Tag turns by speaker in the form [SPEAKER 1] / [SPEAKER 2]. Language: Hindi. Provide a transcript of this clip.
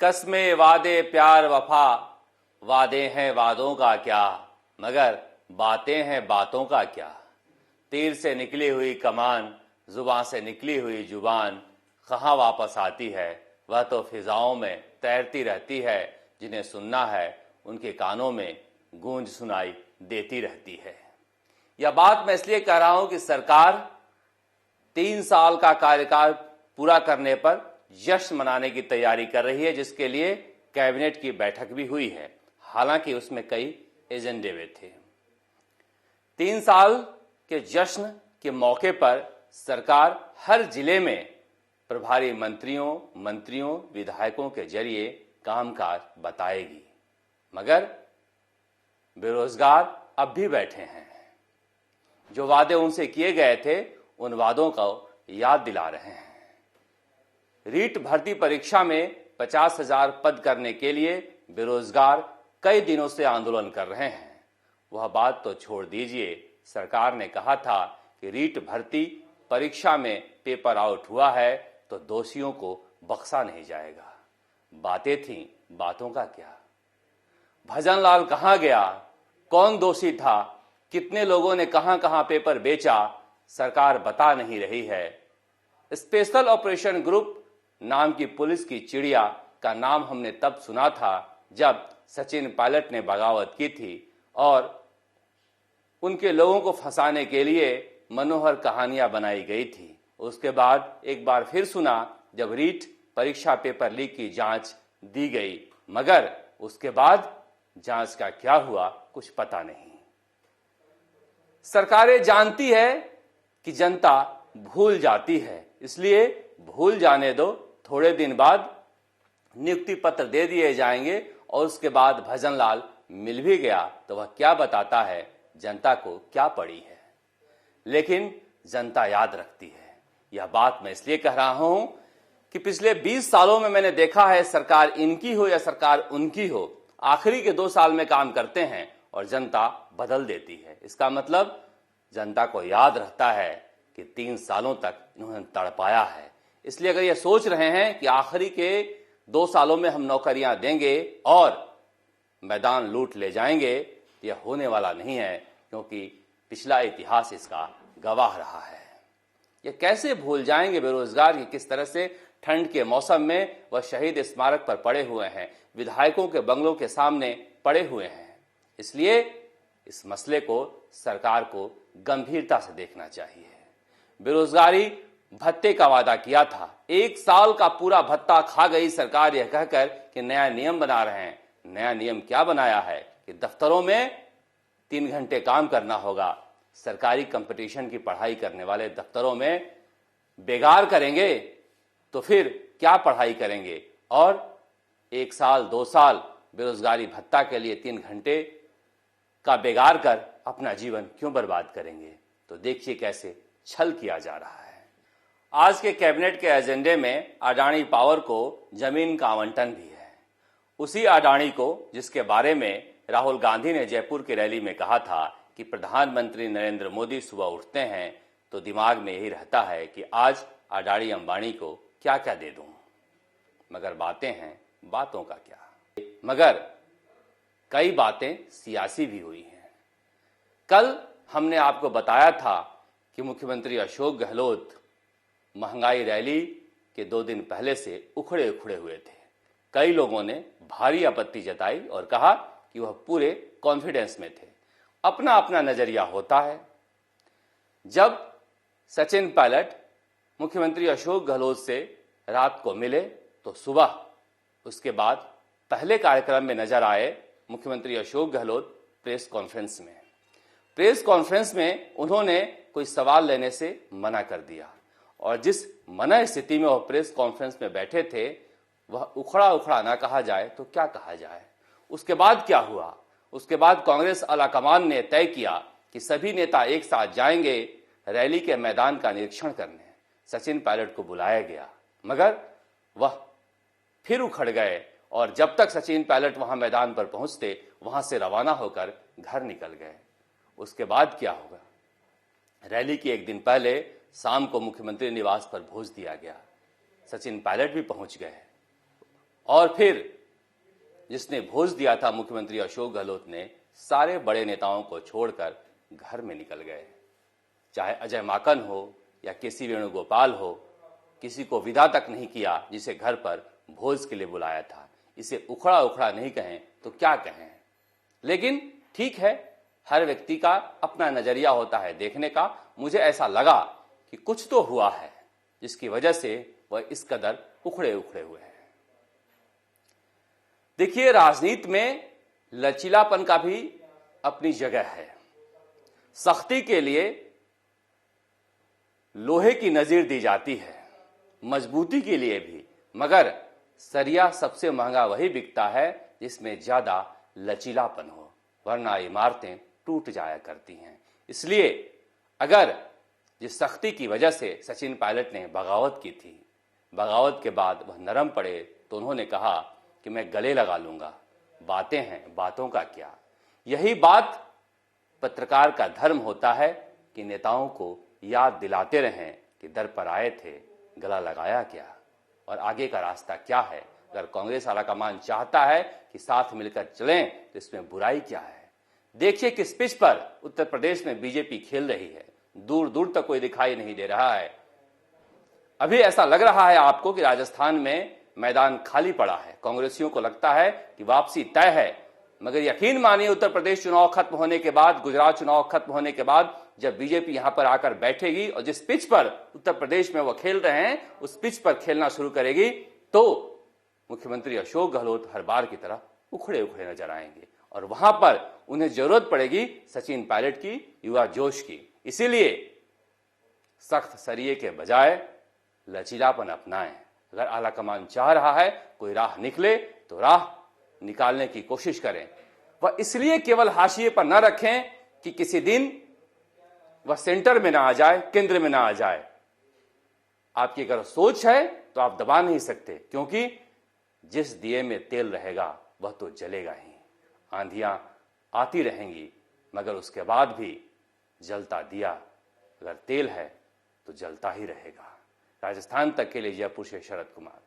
[SPEAKER 1] कस्में वादे प्यार वफा, वादे हैं वादों का क्या, मगर बातें हैं बातों का क्या। तीर से निकली हुई कमान, जुबान से निकली हुई जुबान, कहाँ वापस आती है, वह तो फिजाओं में तैरती रहती है। जिन्हें सुनना है उनके कानों में गूंज सुनाई देती रहती है। यह बात मैं इसलिए कह रहा हूं कि सरकार 3 साल का कार्यकाल पूरा करने पर जश्न मनाने की तैयारी कर रही है, जिसके लिए कैबिनेट की बैठक भी हुई है। हालांकि उसमें कई एजेंडे भी थे। 3 साल के जश्न के मौके पर सरकार हर जिले में प्रभारी मंत्रियों, विधायकों के जरिए कामकाज बताएगी, मगर बेरोजगार अब भी बैठे हैं। जो वादे उनसे किए गए थे उन वादों को याद दिला रहे हैं। रीट भर्ती परीक्षा में 50,000 पद करने के लिए बेरोजगार कई दिनों से आंदोलन कर रहे हैं। वह बात तो छोड़ दीजिए, सरकार ने कहा था कि रीट भर्ती परीक्षा में पेपर आउट हुआ है तो दोषियों को बख्शा नहीं जाएगा। बातें थीं, बातों का क्या। भजनलाल कहां गया, कौन दोषी था, कितने लोगों ने कहां कहां पेपर बेचा, सरकार बता नहीं रही है। स्पेशल ऑपरेशन ग्रुप नाम की पुलिस की चिड़िया का नाम हमने तब सुना था जब सचिन पायलट ने बगावत की थी और उनके लोगों को फंसाने के लिए मनोहर कहानियां बनाई गई थी। उसके बाद एक बार फिर सुना जब रीट परीक्षा पेपर लीक की जांच दी गई, मगर उसके बाद जांच का क्या हुआ कुछ पता नहीं। सरकारें जानती है कि जनता भूल जाती है, इसलिए भूल जाने दो। थोड़े दिन बाद नियुक्ति पत्र दे दिए जाएंगे और उसके बाद भजनलाल मिल भी गया तो वह क्या बताता है, जनता को क्या पड़ी है। लेकिन जनता याद रखती है। यह बात मैं इसलिए कह रहा हूं कि पिछले 20 सालों में मैंने देखा है, सरकार इनकी हो या सरकार उनकी हो, आखिरी के 2 साल में काम करते हैं और जनता बदल देती है। इसका मतलब जनता को याद रहता है कि 3 सालों तक इन्होंने तड़पाया है। इसलिए अगर ये सोच रहे हैं कि आखिरी के 2 सालों में हम नौकरियां देंगे और मैदान लूट ले जाएंगे, यह होने वाला नहीं है, क्योंकि पिछला इतिहास इसका गवाह रहा है। ये कैसे भूल जाएंगे बेरोजगार कि किस तरह से ठंड के मौसम में वह शहीद स्मारक पर पड़े हुए हैं, विधायकों के बंगलों के सामने पड़े हुए हैं। इसलिए इस मसले को सरकार को गंभीरता से देखना चाहिए। बेरोजगारी भत्ते का वादा किया था, 1 साल का पूरा भत्ता खा गई सरकार यह कहकर कि नया नियम बना रहे हैं। नया नियम क्या बनाया है कि दफ्तरों में 3 घंटे काम करना होगा। सरकारी कंपटीशन की पढ़ाई करने वाले दफ्तरों में बेगार करेंगे तो फिर क्या पढ़ाई करेंगे, और 1 साल 2 साल बेरोजगारी भत्ता के लिए 3 घंटे का बेगार कर अपना जीवन क्यों बर्बाद करेंगे। तो देखिए कैसे छल किया जा रहा है। आज के कैबिनेट के एजेंडे में अडानी पावर को जमीन का आवंटन भी है। उसी अडानी को जिसके बारे में राहुल गांधी ने जयपुर की रैली में कहा था कि प्रधानमंत्री नरेंद्र मोदी सुबह उठते हैं तो दिमाग में यही रहता है कि आज अडानी अंबानी को क्या क्या दे दूं। मगर बातें हैं, बातों का क्या। मगर कई बातें सियासी भी हुई हैं। कल हमने आपको बताया था कि मुख्यमंत्री अशोक गहलोत महंगाई रैली के 2 दिन पहले से उखड़े हुए थे। कई लोगों ने भारी आपत्ति जताई और कहा कि वह पूरे कॉन्फिडेंस में थे। अपना अपना नजरिया होता है। जब सचिन पायलट मुख्यमंत्री अशोक गहलोत से रात को मिले तो सुबह उसके बाद पहले कार्यक्रम में नजर आए मुख्यमंत्री अशोक गहलोत प्रेस कॉन्फ्रेंस में उन्होंने कोई सवाल लेने से मना कर दिया, और जिस मना स्थिति में वह प्रेस कॉन्फ्रेंस में बैठे थे वह उखड़ा ना कहा जाए तो क्या कहा जाए। उसके बाद क्या हुआ, उसके बाद कांग्रेस आलाकमान ने तय किया कि सभी नेता एक साथ जाएंगे रैली के मैदान का निरीक्षण करने। सचिन पायलट को बुलाया गया, मगर वह फिर उखड़ गए और जब तक सचिन पायलट वहां मैदान पर पहुंचते वहां से रवाना होकर घर निकल गए। उसके बाद क्या होगा, रैली के 1 दिन पहले शाम को मुख्यमंत्री निवास पर भोज दिया गया। सचिन पायलट भी पहुंच गए और फिर जिसने भोज दिया था मुख्यमंत्री अशोक गहलोत ने, सारे बड़े नेताओं को छोड़कर घर में निकल गए। चाहे अजय माकन हो या केसी वेणुगोपाल हो, किसी को विदा तक नहीं किया जिसे घर पर भोज के लिए बुलाया था। इसे उखड़ा उखड़ा नहीं कहें तो क्या कहें। लेकिन ठीक है, हर व्यक्ति का अपना नजरिया होता है देखने का। मुझे ऐसा लगा कि कुछ तो हुआ है जिसकी वजह से वह इस कदर उखड़े उखड़े हुए हैं। देखिए, राजनीति में लचीलापन का भी अपनी जगह है। सख्ती के लिए लोहे की नजीर दी जाती है, मजबूती के लिए भी, मगर सरिया सबसे महंगा वही बिकता है जिसमें ज्यादा लचीलापन हो, वरना इमारतें टूट जाया करती हैं। इसलिए अगर जिस सख्ती की वजह से सचिन पायलट ने बगावत की थी, बगावत के बाद वह नरम पड़े तो उन्होंने कहा कि मैं गले लगा लूंगा, बातें हैं, बातों का क्या। यही बात पत्रकार का धर्म होता है कि नेताओं को याद दिलाते रहें कि दर पर आए थे, गला लगाया क्या और आगे का रास्ता क्या है। अगर कांग्रेस आलाकमान चाहता है कि साथ मिलकर चलें तो इसमें बुराई क्या है। देखिए किस पिच पर उत्तर प्रदेश में बीजेपी खेल रही है, दूर दूर तक कोई दिखाई नहीं दे रहा है। अभी ऐसा लग रहा है आपको कि राजस्थान में मैदान खाली पड़ा है, कांग्रेसियों को लगता है कि वापसी तय है। मगर यकीन मानिए, उत्तर प्रदेश चुनाव खत्म होने के बाद, गुजरात चुनाव खत्म होने के बाद जब बीजेपी यहां पर आकर बैठेगी और जिस पिच पर उत्तर प्रदेश में वो खेल रहे हैं उस पिच पर खेलना शुरू करेगी, तो मुख्यमंत्री अशोक गहलोत हर बार की तरह उखड़े उखड़े नजर आएंगे और वहां पर उन्हें जरूरत पड़ेगी सचिन पायलट की युवा जोश की। इसीलिए सख्त सरिये के बजाय लचीलापन अपनाएं। अगर आलाकमान चाह रहा है कोई राह निकले तो राह निकालने की कोशिश करें। वह इसलिए केवल हाशिए पर न रखें कि किसी दिन वह सेंटर में ना आ जाए, केंद्र में ना आ जाए। आपकी अगर सोच है तो आप दबा नहीं सकते, क्योंकि जिस दिए में तेल रहेगा वह तो जलेगा ही। आंधियां आती रहेंगी मगर उसके बाद भी जलता दिया अगर तेल है तो जलता ही रहेगा। राजस्थान तक के लिए जयपुर से शरद कुमार।